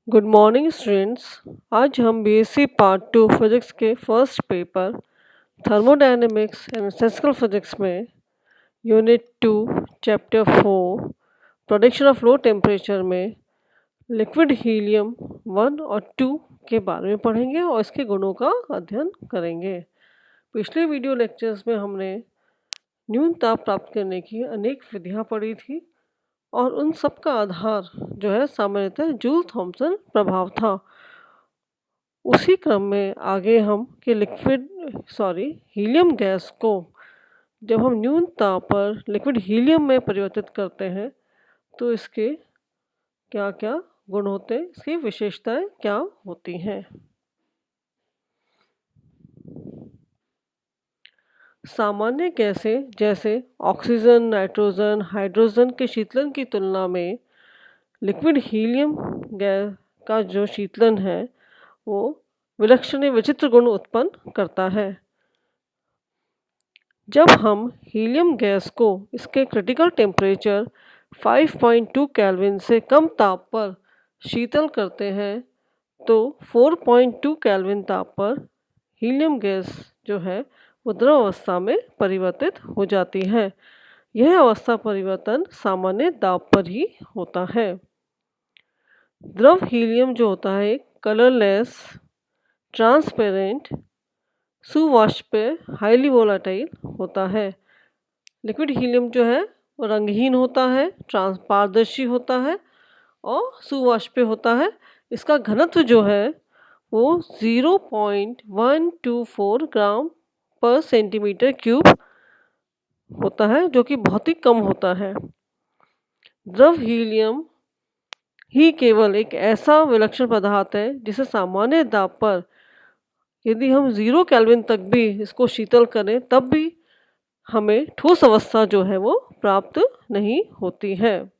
Good morning students. आज हम BSc part 2 physics के first paper thermodynamics and statistical physics में unit 2 chapter 4 production of low temperature में liquid helium 1 और 2 के बारे में पढ़ेंगे और इसके गुणों का अध्ययन करेंगे। पिछले वीडियो लेक्चर्स में हमने न्यून ताप प्राप्त करने की अनेक विधियाँ पढ़ी थी और उन सब का आधार जो है सामान्यतः जूल थॉमसन प्रभाव था। उसी क्रम में आगे हम कि हीलियम गैस को जब हम न्यून ताप पर लिक्विड हीलियम में परिवर्तित करते हैं तो इसके क्या क्या गुण होते हैं, इसकी विशेषताएं क्या होती हैं। सामान्य गैसें जैसे ऑक्सीजन, नाइट्रोजन, हाइड्रोजन के शीतलन की तुलना में लिक्विड हीलियम गैस का जो शीतलन है वो विलक्षण विचित्र गुण उत्पन्न करता है। जब हम हीलियम गैस को इसके क्रिटिकल टेम्परेचर 5.2 केल्विन से कम ताप पर शीतल करते हैं तो 4.2 केल्विन ताप पर हीलियम गैस जो है वो द्रव अवस्था में परिवर्तित हो जाती है। यह अवस्था परिवर्तन सामान्य दाब पर ही होता है। द्रव हीलियम जो होता है कलरलेस, ट्रांसपेरेंट, सुवाष्पीय, हाईली वोलाटाइल होता है। लिक्विड हीलियम जो है वो रंगहीन होता है, पारदर्शी होता है और सुवाष्पीय होता है। इसका घनत्व जो है वो 0.124 ग्राम पर सेंटीमीटर क्यूब होता है, जो कि बहुत ही कम होता है। द्रव हीलियम ही केवल एक ऐसा विलक्षण पदार्थ है जिसे सामान्य दाब पर यदि हम 0 केल्विन तक भी इसको शीतल करें तब भी हमें ठोस अवस्था जो है वो प्राप्त नहीं होती है,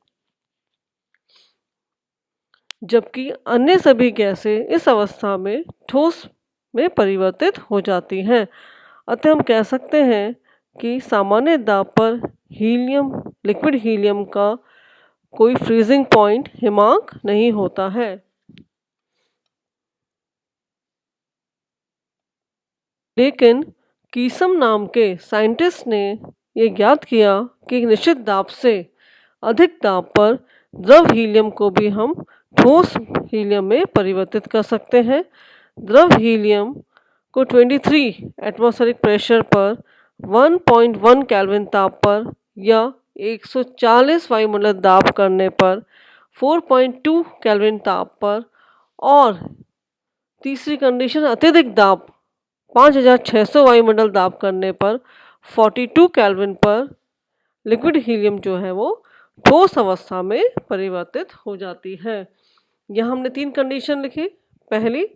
जबकि अन्य सभी गैसें इस अवस्था में ठोस में परिवर्तित हो जाती हैं। अतः हम कह सकते हैं कि सामान्य दाब पर लिक्विड हीलियम का कोई फ्रीजिंग पॉइंट हिमांक नहीं होता है। लेकिन कीसम नाम के साइंटिस्ट ने यह ज्ञात किया कि एक निश्चित दाब से अधिक दाब पर द्रव हीलियम को भी हम ठोस हीलियम में परिवर्तित कर सकते हैं। द्रव हीलियम को 23 एटमॉस्फेरिक प्रेशर पर 1.1 केल्विन ताप पर या 140 वायुमंडल दाब करने पर 4.2 केल्विन ताप पर और तीसरी कंडीशन अत्यधिक दाब 5600 वायुमंडल दाब करने पर 42 केल्विन पर लिक्विड हीलियम जो है वो ठोस अवस्था में परिवर्तित हो जाती है। यहाँ हमने 3 कंडीशन लिखी। पहली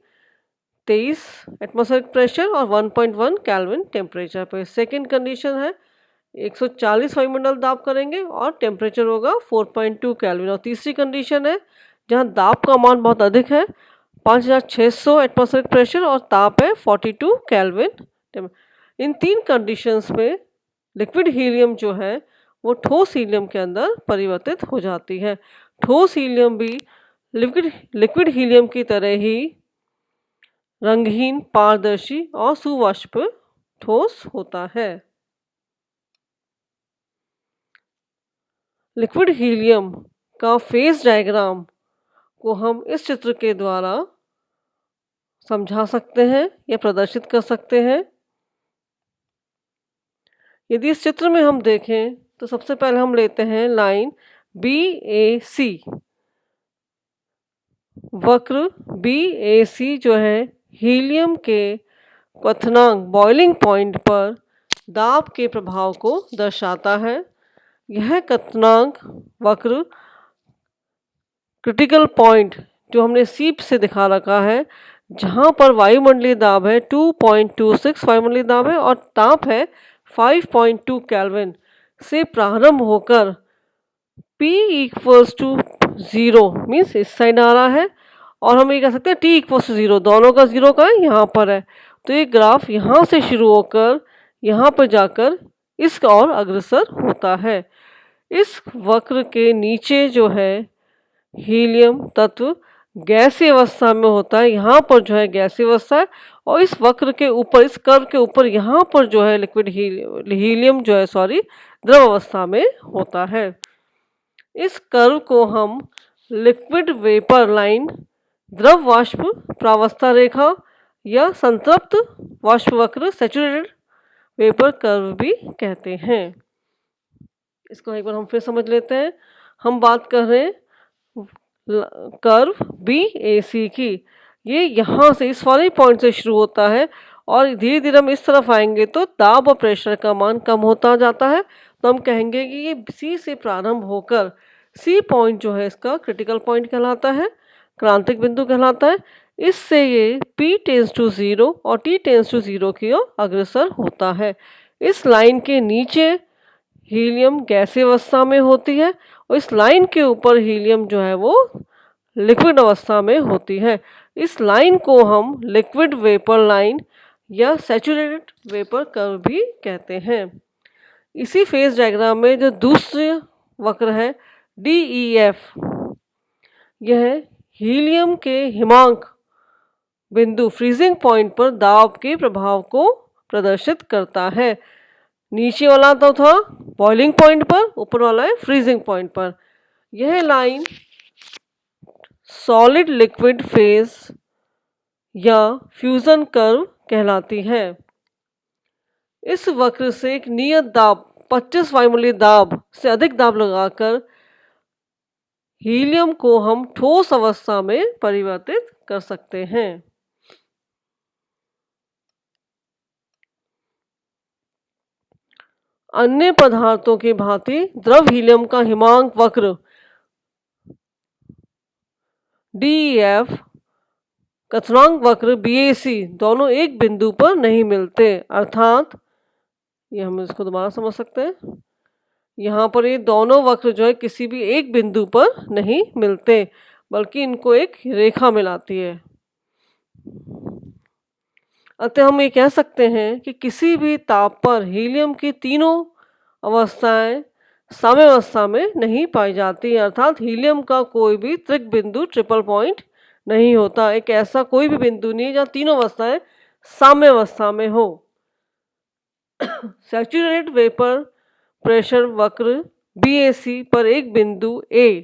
23 एटमॉस्फेरिक प्रेशर और 1.1 केल्विन टेम्परेचर पर। सेकेंड कंडीशन है 140 वायुमंडल दाब करेंगे और टेम्परेचर होगा 4.2 केल्विन। और तीसरी कंडीशन है जहाँ दाब का मान बहुत अधिक है, 5600 एटमॉस्फेरिक प्रेशर और ताप है 42 केल्विन। इन 3 कंडीशंस में लिक्विड हीलियम जो है वो ठोस हीलियम के अंदर परिवर्तित हो जाती है। ठोस हीलियम भी लिक्विड हीलियम की तरह ही रंगहीन, पारदर्शी और सुवाष्पीय ठोस होता है। लिक्विड हीलियम का फेज डायग्राम को हम इस चित्र के द्वारा समझा सकते हैं या प्रदर्शित कर सकते हैं। यदि इस चित्र में हम देखें तो सबसे पहले हम लेते हैं लाइन BAC। वक्र BAC जो है हीलियम के क्वथनांक बॉइलिंग पॉइंट पर दाब के प्रभाव को दर्शाता है। यह क्वथनांक वक्र क्रिटिकल पॉइंट जो हमने सीप से दिखा रखा है, जहाँ पर वायुमंडलीय दाब है 2.26 वायुमंडलीय दाब है और ताप है 5.2 केल्विन से प्रारंभ होकर P = 0 मीन्स इस साइड आ रहा है और हम ये कह सकते हैं T = 0, दोनों का 0 का है यहाँ पर है। तो ये ग्राफ यहाँ से शुरू होकर यहाँ पर जाकर इस ओर अग्रसर होता है। इस वक्र के नीचे जो है हीलियम तत्व गैसीय अवस्था में होता है, यहाँ पर जो है गैसीय अवस्था है, और इस वक्र के ऊपर, इस कर्व के ऊपर यहाँ पर जो है लिक्विड हीलियम जो है द्रव अवस्था में होता है। इस कर्व को हम लिक्विड वेपर लाइन, द्रव वाष्प प्रावस्था रेखा या संतृप्त वाष्प वक्र सैचुरेटेड वेपर कर्व भी कहते हैं। इसको एक बार हम फिर समझ लेते हैं। हम बात कर रहे हैं कर्व BAC की। ये यहाँ से इस वाले पॉइंट से शुरू होता है और धीरे धीरे हम इस तरफ आएंगे तो दाब और प्रेशर का मान कम होता जाता है। तो हम कहेंगे कि ये C से प्रारंभ होकर C पॉइंट जो है इसका क्रिटिकल पॉइंट कहलाता है, क्रांतिक बिंदु कहलाता है। इससे ये P टेंड्स टू 0 और T टेंड्स टू 0 की ओर अग्रसर होता है। इस लाइन के नीचे हीलियम गैसीय अवस्था में होती है और इस लाइन के ऊपर हीलियम जो है वो लिक्विड अवस्था में होती है। इस लाइन को हम लिक्विड वेपर लाइन या सैचुरेटेड वेपर कर्व भी कहते हैं। इसी फेज डायग्राम में जो दूसरे वक्र है DEF, यह हीलियम के हिमांक बिंदु फ्रीजिंग पॉइंट पर दाब के प्रभाव को प्रदर्शित करता है। नीचे वाला तो था बॉइलिंग पॉइंट पर, ऊपर वाला है फ्रीजिंग पॉइंट पर। यह लाइन सॉलिड लिक्विड फेज या फ्यूजन कर्व कहलाती है। इस वक्र से एक नियत दाब 25 वायुमंडलीय दाब से अधिक दाब लगाकर हीलियम को हम ठोस अवस्था में परिवर्तित कर सकते हैं। अन्य पदार्थों की भांति द्रव हीलियम का हिमांक वक्र DEF, कथनांक वक्र BAC दोनों एक बिंदु पर नहीं मिलते। अर्थात ये हम इसको दोबारा समझ सकते हैं। यहाँ पर ये दोनों वक्र जो है किसी भी एक बिंदु पर नहीं मिलते, बल्कि इनको एक रेखा मिलाती है। अतः हम ये कह सकते हैं कि किसी भी ताप पर हीलियम की तीनों अवस्थाएं साम्य अवस्था में नहीं पाई जाती। अर्थात हीलियम का कोई भी त्रिक बिंदु ट्रिपल पॉइंट नहीं होता। एक ऐसा कोई भी बिंदु नहीं जहाँ तीनों अवस्थाएं साम्य अवस्था में हो। सैचुरेटेड वेपर प्रेशर वक्र BAC पर एक बिंदु A,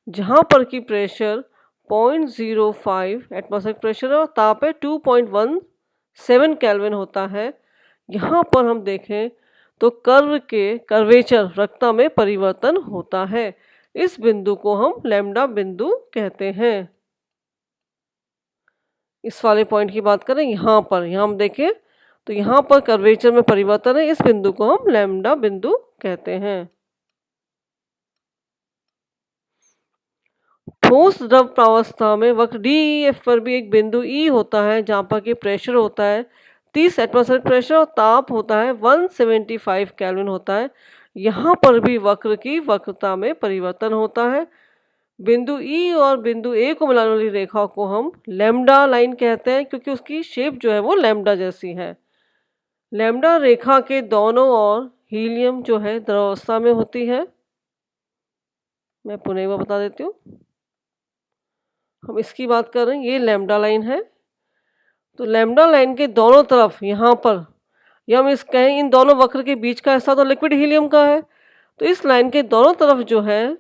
जहाँ पर की प्रेशर 0.05 एटमॉस्फेरिक प्रेशर और ताप है 2.17 केल्विन होता है। यहाँ पर हम देखें तो कर्व के कर्वेचर रक्ता में परिवर्तन होता है। इस बिंदु को हम लैम्डा बिंदु कहते हैं। इस वाले पॉइंट की बात करें, यहाँ हम देखें तो यहाँ पर कर्वेचर में परिवर्तन है। इस बिंदु को हम लैम्डा बिंदु कहते हैं। ठोस द्रव प्रावस्था में वक्र DEF पर भी एक बिंदु E होता है, जहाँ पर कि प्रेशर होता है 30 एटमॉस्फेरिक प्रेशर और ताप होता है 175 केल्विन होता है। यहाँ पर भी वक्र की वक्रता में परिवर्तन होता है। बिंदु E और बिंदु A को मिलाने वाली रेखा को हम लैम्डा लाइन कहते हैं, क्योंकि उसकी शेप जो है वो लैम्डा जैसी है। लैम्डा रेखा के दोनों ओर हीलियम जो है द्रवावस्था में होती है। मैं पुनः एक बार बता देती हूँ। हम इसकी बात कर रहे हैं, ये लैम्डा लाइन है। तो लैम्डा लाइन के दोनों तरफ यहाँ पर, या हम इस कहें इन दोनों वक्र के बीच का हिस्सा तो लिक्विड हीलियम का है। तो इस लाइन के दोनों तरफ जो है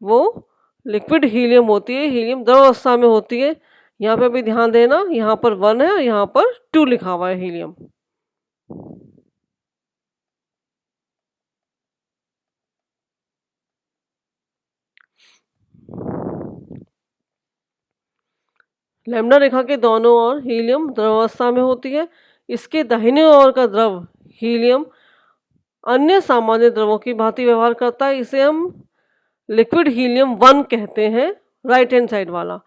वो लिक्विड हीलियम होती है, हीलियम द्रव अवस्था में होती है। यहाँ पे भी ध्यान देना, यहाँ पर 1 है और यहाँ पर 2 लिखा हुआ है हीलियम। लैम्डा रेखा के दोनों ओर हीलियम द्रवावस्था में होती है। इसके दाहिने ओर का द्रव हीलियम अन्य सामान्य द्रवों की भांति व्यवहार करता है। इसे हम लिक्विड हीलियम 1 कहते हैं, राइट हैंड साइड वाला।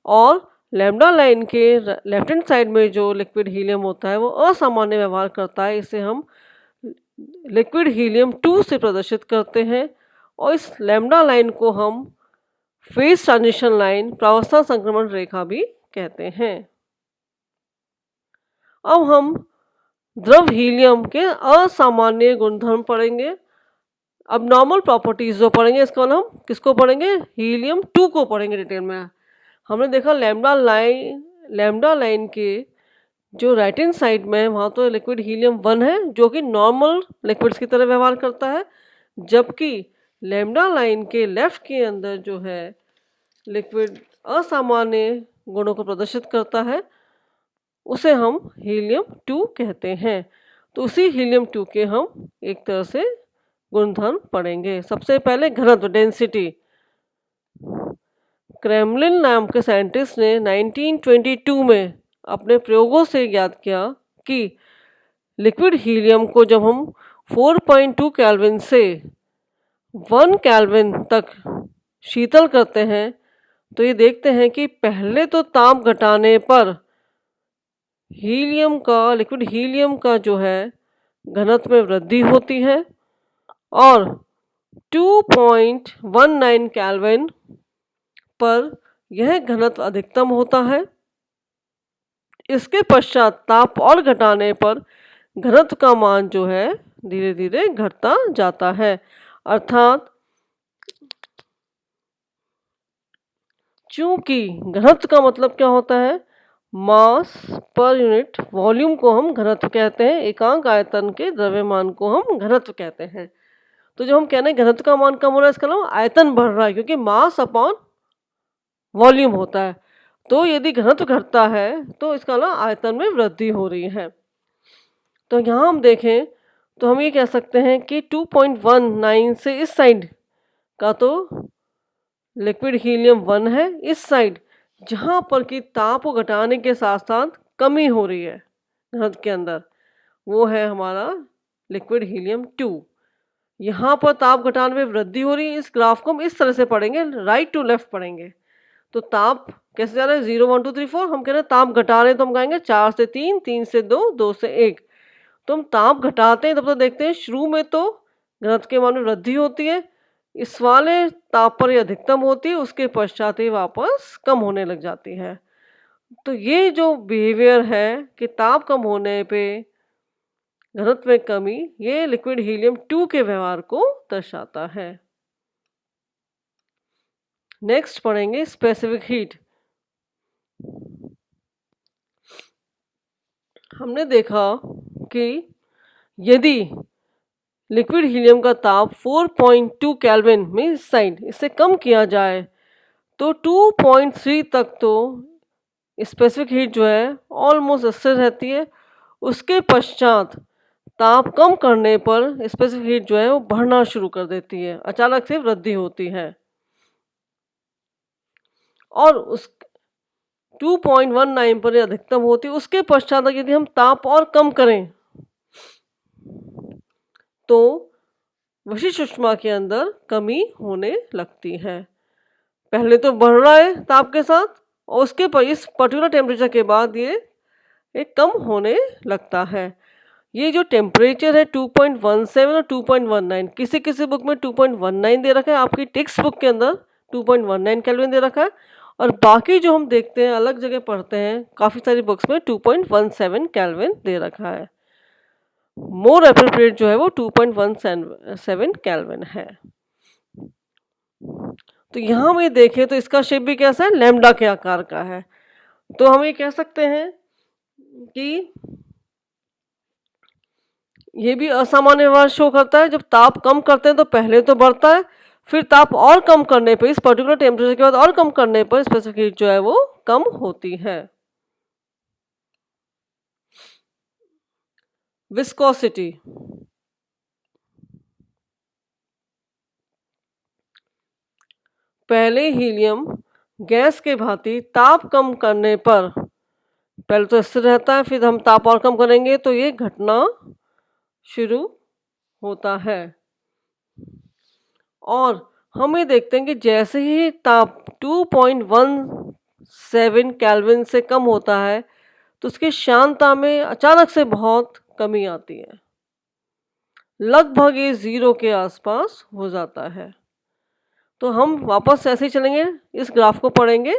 और लैम्डा लाइन के लेफ्ट हैंड साइड में जो लिक्विड हीलियम होता है वो असामान्य व्यवहार करता है। इसे हम लिक्विड हीलियम 2 से प्रदर्शित करते हैं। और इस लैम्डा लाइन को हम फेज ट्रांजिशन लाइन, प्रावस्था संक्रमण रेखा भी कहते हैं। अब हम द्रव हीलियम के असामान्य गुणधर्म पढ़ेंगे। अब नॉर्मल प्रॉपर्टीज जो पढ़ेंगे, इसका हम किसको पढ़ेंगे, हीलियम 2 को पढ़ेंगे डिटेल में। हमने देखा लैम्डा लाइन के जो राइट हैंड साइड में है वहाँ तो लिक्विड हीलियम 1 है जो कि नॉर्मल लिक्विड्स की तरह व्यवहार करता है, जबकि लैम्डा लाइन के लेफ्ट के अंदर जो है लिक्विड असामान्य गुणों को प्रदर्शित करता है, उसे हम हीलियम 2 कहते हैं। तो उसी हीलियम 2 के हम एक तरह से गुणधर्म पढ़ेंगे। सबसे पहले घनत्व, डेंसिटी। क्रेमलिन नाम के साइंटिस्ट ने 1922 में अपने प्रयोगों से ज्ञात किया कि लिक्विड हीलियम को जब हम 4.2 केल्विन से 1 केल्विन तक शीतल करते हैं तो ये देखते हैं कि पहले तो ताप घटाने पर लिक्विड हीलियम का जो है घनत्व में वृद्धि होती है और 2.19 केल्विन पर यह घनत्व अधिकतम होता है। इसके पश्चात ताप और घटाने पर घनत्व का मान जो है धीरे धीरे घटता जाता है। अर्थात चूंकि घनत्व का मतलब क्या होता है, मास पर यूनिट वॉल्यूम को हम घनत्व कहते हैं, एकांक आयतन के द्रव्यमान को हम घनत्व कहते हैं। तो जब हम कह रहे हैं घनत्व का मान कम हो रहा है, इसका मतलब आयतन बढ़ रहा है, क्योंकि मास अपॉन वॉल्यूम होता है। तो यदि घनत्व घटता है तो इसका मतलब आयतन में वृद्धि हो रही है। तो यहाँ हम देखें तो हम ये कह सकते हैं कि 2.19 से इस साइड का तो लिक्विड हीलियम 1 है, इस साइड जहाँ पर कि ताप को घटाने के साथ साथ कमी हो रही है घनत्व के अंदर, वो है हमारा लिक्विड हीलियम 2। यहाँ पर ताप घटाने में वृद्धि हो रही है। इस ग्राफ को हम इस तरह से पढ़ेंगे, राइट टू लेफ्ट पढ़ेंगे। तो ताप कैसे जा रहा है, 0 1 2 3 4। हम कह रहे हैं ताप घटा रहे हैं तो हम कहेंगे 4 से 3, 3 से 2, 2 से 1। तो हम ताप घटाते हैं तब तो देखते हैं शुरू में तो घनत्व के मान में वृद्धि होती है, इस वाले ताप पर ये अधिकतम होती है, उसके पश्चात ये वापस कम होने लग जाती है। तो ये जो बिहेवियर है कि ताप कम होने पे घनत्व में कमी, ये लिक्विड हीलियम 2 के व्यवहार को दर्शाता है। नेक्स्ट पढ़ेंगे स्पेसिफिक हीट। हमने देखा कि यदि लिक्विड हीलियम का ताप 4.2 केल्विन में इस साइड इससे कम किया जाए तो 2.3 तक तो स्पेसिफिक हीट जो है ऑलमोस्ट स्थिर रहती है। उसके पश्चात ताप कम करने पर स्पेसिफिक हीट जो है वो बढ़ना शुरू कर देती है, अचानक से वृद्धि होती है। और उस 2.19 पर अधिकतम होती है। उसके पश्चात यदि हम ताप और कम करें तो विशिष्ट ऊष्मा के अंदर कमी होने लगती है। पहले तो बढ़ रहा है ताप के साथ और उसके पर इस पर्टिकुलर टेम्परेचर के बाद ये कम होने लगता है। ये जो टेम्परेचर है 2.17 और 2.19, किसी किसी बुक में 2.19 दे रखा है, आपकी टेक्स्ट बुक के अंदर 2.19 केल्विन दे रखा है, और बाकी जो हम देखते हैं अलग जगह पढ़ते हैं काफ़ी सारी बुक्स में 2.17 केल्विन दे रखा है। मोर एप्रोप्रिएट जो है वो 2.17 केल्विन है। तो यहाँ हम ये देखें तो इसका शेप भी कैसा है, लैम्डा के आकार का है। तो हम ये कह सकते हैं कि ये भी असामान्य व्यवहार शो करता है। जब ताप कम करते हैं तो पहले तो बढ़ता है, फिर ताप और कम करने पे, इस पर्टिकुलर टेम्परेचर के बाद और कम करने पर स्पेसिफिक हीट जो है वो कम होती है। विस्कोसिटी। पहले हीलियम गैस के भांति ताप कम करने पर पहले तो स्थिर रहता है, फिर हम ताप और कम करेंगे तो ये घटना शुरू होता है। और हम ये देखते हैं कि जैसे ही ताप 2.17 केल्विन से कम होता है तो उसकी शांतता में अचानक से बहुत कमी आती है, लगभग ये 0 के आसपास हो जाता है। तो हम वापस ऐसे ही चलेंगे, इस ग्राफ को पढ़ेंगे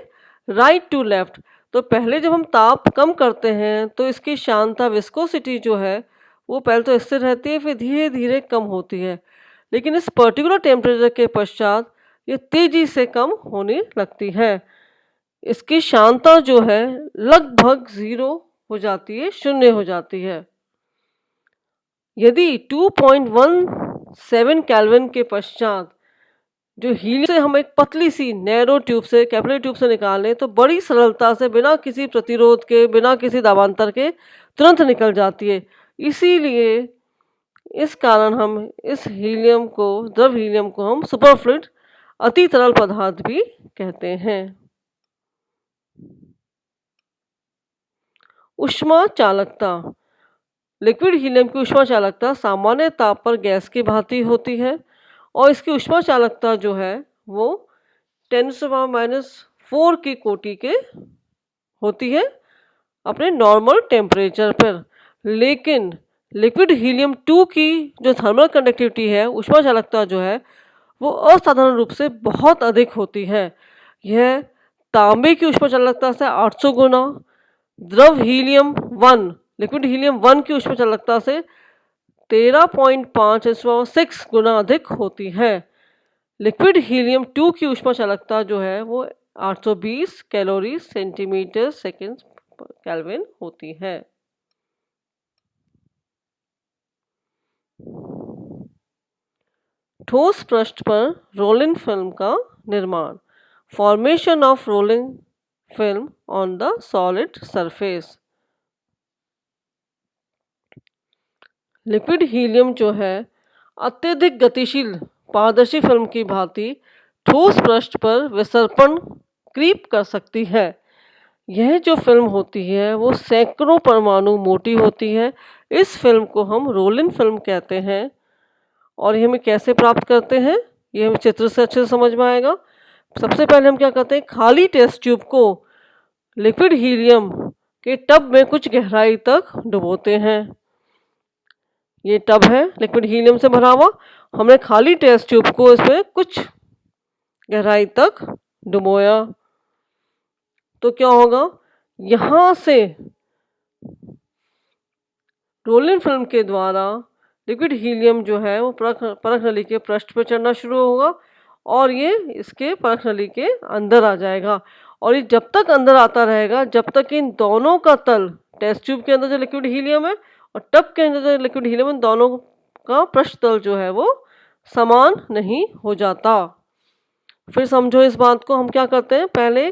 राइट टू लेफ्ट। तो पहले जब हम ताप कम करते हैं तो इसकी शांतता, विस्कोसिटी जो है वो पहले तो स्थिर रहती है, फिर धीरे धीरे कम होती है, लेकिन इस पर्टिकुलर टेम्परेचर के पश्चात ये तेजी से कम होने लगती है। इसकी शांता जो है लगभग 0 हो जाती है, शून्य हो जाती है। यदि 2.17 केल्विन के पश्चात जो हीलियम से हम एक पतली सी नैरो ट्यूब से, कैपिलरी ट्यूब से निकालें तो बड़ी सरलता से बिना किसी प्रतिरोध के, बिना किसी दाबांतर के तुरंत निकल जाती है। इसीलिए इस कारण हम इस हीलियम को, द्रव हीलियम को हम सुपरफ्लूइड, अति तरल पदार्थ भी कहते हैं। ऊष्मा चालकता। लिक्विड हीलियम की ऊष्मा चालकता सामान्य ताप पर गैस की भांति होती है और इसकी ऊष्मा चालकता जो है वो 10⁻⁴ की कोटि के होती है अपने नॉर्मल टेम्परेचर पर। लेकिन लिक्विड हीलियम 2 की जो थर्मल कंडक्टिविटी है, ऊष्मा चालकता जो है वो असाधारण रूप से बहुत अधिक होती है। यह तांबे की ऊष्मा चालकता से 800 गुना, द्रव हीलियम 1, लिक्विड हीलियम 1 की ऊष्मा चालकता से 13.5 गुना अधिक होती है। लिक्विड हीलियम 2 की ऊष्मा चालकता जो है वो 820 कैलोरी सेंटीमीटर सेकेंड केल्विन होती है। ठोस पृष्ठ पर रोलिंग फिल्म का निर्माण। Formation of rolling film on the solid surface. Liquid helium जो है अत्यधिक गतिशील पारदर्शी फिल्म की भांति ठोस पृष्ठ पर विसर्पण क्रीप कर सकती है। यह जो फिल्म होती है वो सैकड़ों परमाणु मोटी होती है। इस फिल्म को हम रोलिंग फिल्म कहते हैं। और ये हमें कैसे प्राप्त करते हैं, ये हमें चित्र से अच्छे से समझ में आएगा। सबसे पहले हम क्या करते हैं, खाली टेस्ट ट्यूब को लिक्विड हीलियम के टब में कुछ गहराई तक डुबोते हैं। ये टब है लिक्विड हीलियम से भरा हुआ, हमने खाली टेस्ट ट्यूब को इसमें कुछ गहराई तक डुबोया तो क्या होगा, यहाँ से रोलिंग फिल्म के द्वारा लिक्विड हीलियम जो है वो परख नली के पृष्ठ पर चढ़ना शुरू होगा और ये इसके परख नली के अंदर आ जाएगा। और ये जब तक अंदर आता रहेगा जब तक इन दोनों का तल, टेस्ट ट्यूब के अंदर जो लिक्विड हीलियम है और टब के अंदर जो लिक्विड हीलियम है, दोनों का पृष्ठ तल जो है वो समान नहीं हो जाता। फिर समझो इस बात को, हम क्या करते हैं, पहले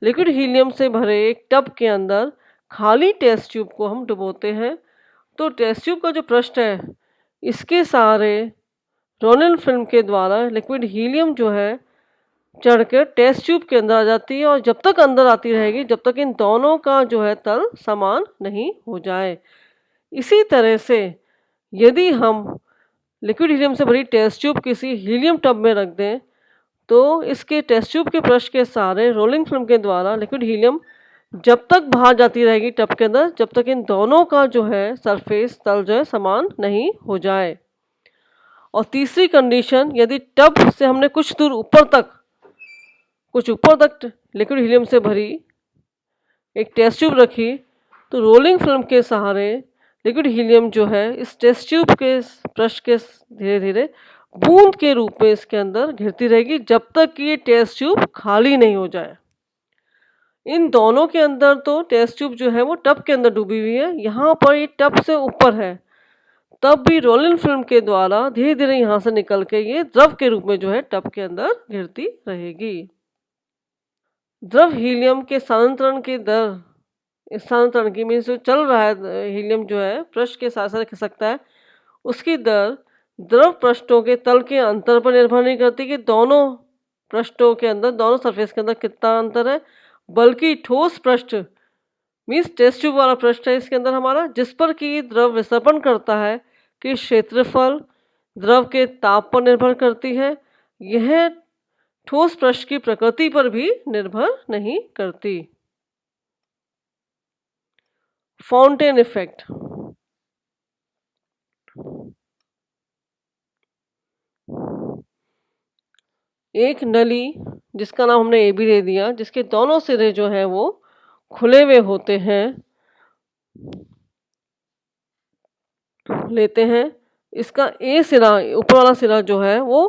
लिक्विड हीलियम से भरे एक टब के अंदर खाली टेस्ट ट्यूब को हम डुबोते हैं। तो टेस्ट ट्यूब का जो पृष्ठ है इसके सहारे रोलिंग फिल्म के द्वारा लिक्विड हीलियम जो है चढ़कर टेस्ट ट्यूब के अंदर आ जाती है और जब तक अंदर आती रहेगी जब तक इन दोनों का जो है तल समान नहीं हो जाए। इसी तरह से यदि हम लिक्विड हीलियम से भरी टेस्ट ट्यूब किसी हीलियम टब में रख दें तो इसके टेस्ट ट्यूब के पृष्ठ के सहारे रोलिंग फिल्म के द्वारा लिक्विड हीलियम जब तक बाहर जाती रहेगी टब के अंदर जब तक इन दोनों का जो है सरफेस तल जो है समान नहीं हो जाए। और तीसरी कंडीशन, यदि टब से हमने कुछ ऊपर तक लिक्विड हीलियम से भरी एक टेस्ट ट्यूब रखी तो रोलिंग फिल्म के सहारे लिक्विड हीलियम जो है इस टेस्ट ट्यूब के पृष्ठ के धीरे धीरे बूंद के रूप में इसके अंदर घिरती रहेगी जब तक कि ये टेस्ट ट्यूब खाली नहीं हो जाए। इन दोनों के अंदर तो टेस्ट ट्यूब जो है वो टब के अंदर डूबी हुई है, यहाँ पर ये टब से ऊपर है, तब भी रोलिंग फिल्म के द्वारा धीरे धीरे यहाँ से निकल के ये द्रव के रूप में जो है टब के अंदर घिरती रहेगी। द्रव हीलियम के स्थानांतरण की दर, स्थानांतरण की मीन्स जो चल रहा है हीलियम जो है पृष्ठ के साथ साथ खिसकता है, उसकी दर द्रव पृष्ठों के तल के अंतर पर निर्भर नहीं करती कि दोनों पृष्ठों के अंदर, दोनों सरफेस के अंदर कितना अंतर है, बल्कि ठोस पृष्ठ मीन्स टेस्ट ट्यूब वाला पृष्ठ है इसके अंदर हमारा, जिस पर कि द्रव विसर्पण करता है कि क्षेत्रफल द्रव के ताप पर निर्भर करती है। यह ठोस पृष्ठ की प्रकृति पर भी निर्भर नहीं करती। Fountain effect. एक नली जिसका नाम हमने ए बी दे दिया, जिसके दोनों सिरे जो हैं वो खुले हुए होते हैं, लेते हैं। इसका ए सिरा, ऊपर वाला सिरा जो है वो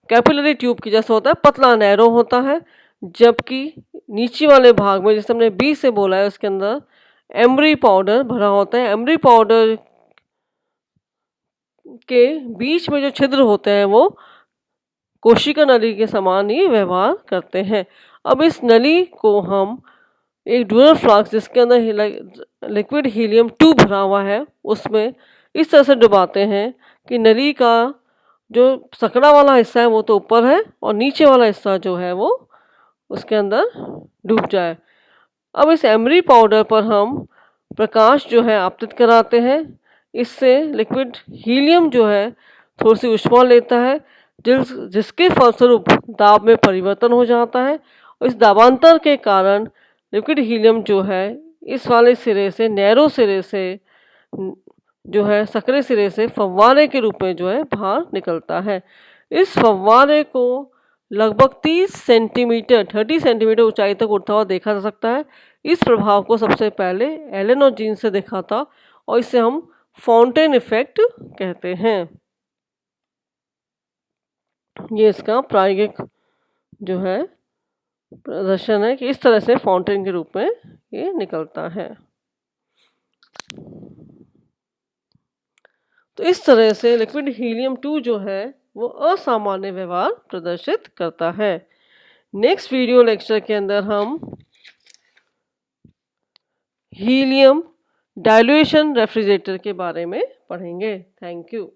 कैपिलरी ट्यूब की जैसा होता है, पतला नैरो होता है, जबकि नीचे वाले भाग में, जैसे हमने बी से बोला है, उसके अंदर एमरी पाउडर भरा होता है। एमरी पाउडर के बीच में जो छिद्र होते हैं वो कोशिका नली के समान ही व्यवहार करते हैं। अब इस नली को हम एक ड्यूरल फ्लास्क जिसके अंदर लिक्विड हीलियम 2 भरा हुआ है उसमें इस तरह से डुबाते हैं कि नली का जो सकड़ा वाला हिस्सा है वो तो ऊपर है और नीचे वाला हिस्सा जो है वो उसके अंदर डूब जाए। अब इस एमरी पाउडर पर हम प्रकाश जो है आपतित कराते हैं। इससे लिक्विड हीलियम जो है थोड़ी सी ऊष्मा लेता है, जिसके फलस्वरूप दाब में परिवर्तन हो जाता है और इस दाबांतर के कारण लिक्विड हीलियम जो है इस वाले सिरे से, नैरो सिरे से जो है सक्रिय सिरे से फव्वारे के रूप में जो है बाहर निकलता है। इस फव्वारे को लगभग 30 सेंटीमीटर ऊंचाई तक उठता हुआ देखा जा सकता है। इस प्रभाव को सबसे पहले एलन और जीन से देखा था और इसे हम फाउंटेन इफेक्ट कहते हैं। ये इसका प्रायोगिक जो है प्रदर्शन है कि इस तरह से फाउंटेन के रूप में ये निकलता है। तो इस तरह से लिक्विड हीलियम 2 जो है वो असामान्य व्यवहार प्रदर्शित करता है। नेक्स्ट वीडियो लेक्चर के अंदर हम हीलियम डाइल्यूशन रेफ्रिजरेटर के बारे में पढ़ेंगे। Thank you.